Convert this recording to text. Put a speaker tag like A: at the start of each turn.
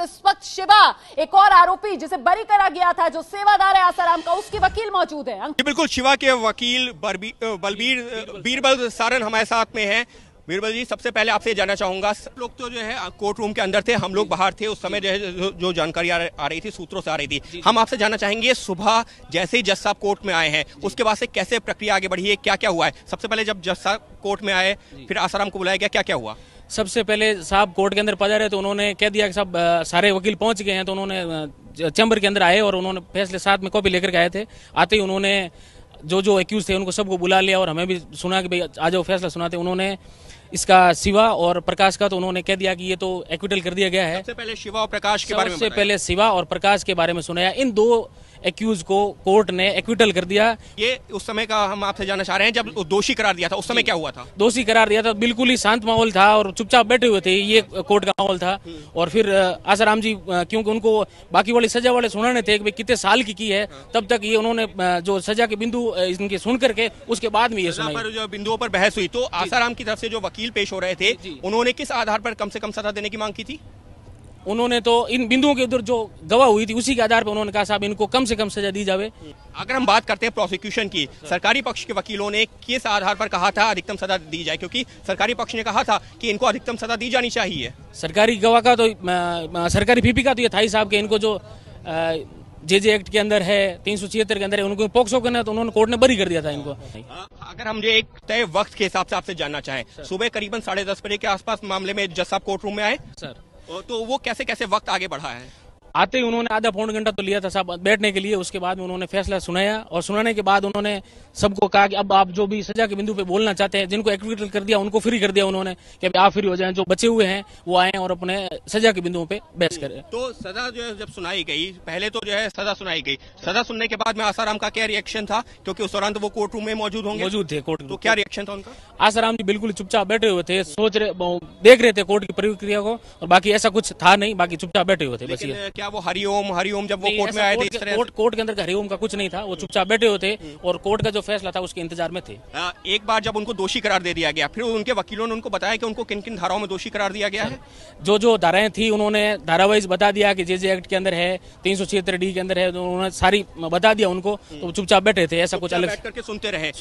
A: इस वक्त शिवा, एक और आरोपी जिसे बरी करा गया था, जो सेवादार है आसाराम का, उसके वकील मौजूद है।
B: बिल्कुल, शिवा के वकील बीरबल सारन हमारे साथ में हैं। बीरबल जी, सबसे पहले आपसे जानना चाहूंगा, लोग तो जो है कोर्ट रूम के अंदर थे, हम लोग बाहर थे। उस समय जो है जो जानकारी आ रही थी सूत्रों से आ रही थी। हम आपसे जानना चाहेंगे, सुबह जैसे ही जज साहब कोर्ट में आए हैं, उसके बाद से कैसे प्रक्रिया आगे बढ़ी है, क्या क्या हुआ है? सबसे पहले जब जज साहब कोर्ट में आए, फिर आसाराम को बुलाया गया, क्या क्या हुआ?
C: सबसे पहले साहब कोर्ट के अंदर पधारे तो उन्होंने कह दिया कि सब सारे वकील पहुंच गए हैं, तो उन्होंने चैम्बर के अंदर आए और उन्होंने फैसले साथ में कॉपी लेकर के आए थे। आते ही उन्होंने जो एक्यूज थे उनको सबको बुला लिया और हमें भी सुना कि भाई आ जाओ फैसला सुनाते। उन्होंने इसका शिवा और प्रकाश का तो उन्होंने कह दिया कि ये तो एक्विटल कर दिया गया है।
B: सबसे पहले शिवा और प्रकाश के बारे में,
C: सबसे पहले शिवा और प्रकाश के बारे में सुनाया। इन दो एक्यूज को कोर्ट ने एक्विटल कर दिया।
B: ये उस समय का हम आपसे जानना चाह रहे हैं, जब दोषी करार दिया था उस समय क्या हुआ था?
C: दोषी करार दिया था, बिल्कुल ही शांत माहौल था और चुपचाप बैठे हुए थे, ये कोर्ट का माहौल था। और फिर आसाराम जी, क्योंकि उनको बाकी वाले सजा वाले सुनाने थे कि भाई कितने साल की है, तब तक ये उन्होंने जो सजा के बिंदु इनके सुन करके उसके बाद में ये सुनाई।
B: पर जो बिंदुओं पर बहस हुई, तो आसाराम की तरफ से जो वकील पेश हो रहे थे, उन्होंने किस आधार पर कम से कम सजा देने की मांग की थी?
C: उन्होंने तो इन बिंदुओं के उधर जो गवाह हुई थी उसी के आधार पर उन्होंने कहा साहब इनको कम से कम सजा दी जावे।
B: अगर हम बात करते हैं प्रोसिक्यूशन की, सरकारी पक्ष के वकीलों ने किस आधार पर कहा था अधिकतम सजा दी जाए? क्योंकि सरकारी पक्ष ने कहा था कि इनको अधिकतम सजा दी जानी चाहिए।
C: सरकारी गवाह का तो सरकारी पीपी का तो ये था ही साहब के इनको जो जे एक्ट के अंदर है, 376 के अंदर है, उनको पोक्सो करना है, तो उन्होंने कोर्ट ने बरी कर दिया था इनको।
B: अगर हम जो एक तय वक्त के हिसाब से आपसे जानना चाहें, सुबह करीबन 10:30 बजे के आसपास मामले में जज साहब कोर्ट रूम में आए
C: सर,
B: तो वो कैसे कैसे वक्त आगे बढ़ा है?
C: आते ही उन्होंने आधा पौन घंटा तो लिया था साहब बैठने के लिए। उसके बाद में उन्होंने फैसला सुनाया और सुनाने के बाद उन्होंने सबको कहा कि अब आप जो भी सजा के बिंदु पे बोलना चाहते हैं, जिनको एक्विटल कर दिया उनको फ्री कर दिया उन्होंने कि अब आप फ्री हो जाएं, जो बचे हुए हैं वो आए और अपने सजा के बिंदुओं पे बहस करें।
B: तो सजा जो है जब सुनाई गई, पहले तो जो है सजा सुनाई गई, सजा सुनने के बाद में आसाराम का क्या रिएक्शन था? क्योंकि उस दौरान तो वो कोर्ट रूम में मौजूद थे कोर्ट, तो क्या रिएक्शन था उनका?
C: आसाराम जी बिल्कुल चुपचाप बैठे हुए थे, देख रहे थे कोर्ट की प्रक्रिया को, और बाकी ऐसा कुछ था नहीं, बाकी चुपचाप बैठे हुए थे। बस ये
B: क्या वो हरिओम जब वो कोर्ट में आए थे,
C: कोर्ट के अंदर का हरिओम का कुछ नहीं था, वो चुपचाप बैठे हुए थे और कोर्ट का जो फैसला था उसके इंतजार में थे।
B: एक बार जब उनको दोषी करार दे दिया गया, फिर उनके वकीलों ने उनको बताया कि उनको किन किन धाराओं में दोषी करार दिया गया है?
C: जो धाराएं थी उन्होंने धारावाइज बता दिया कि जे एक्ट के अंदर है, 376D के अंदर है, उन्होंने सारी बता दिया उनको, तो चुपचाप बैठे थे, ऐसा कुछ अलग
B: करके सुनते रहे।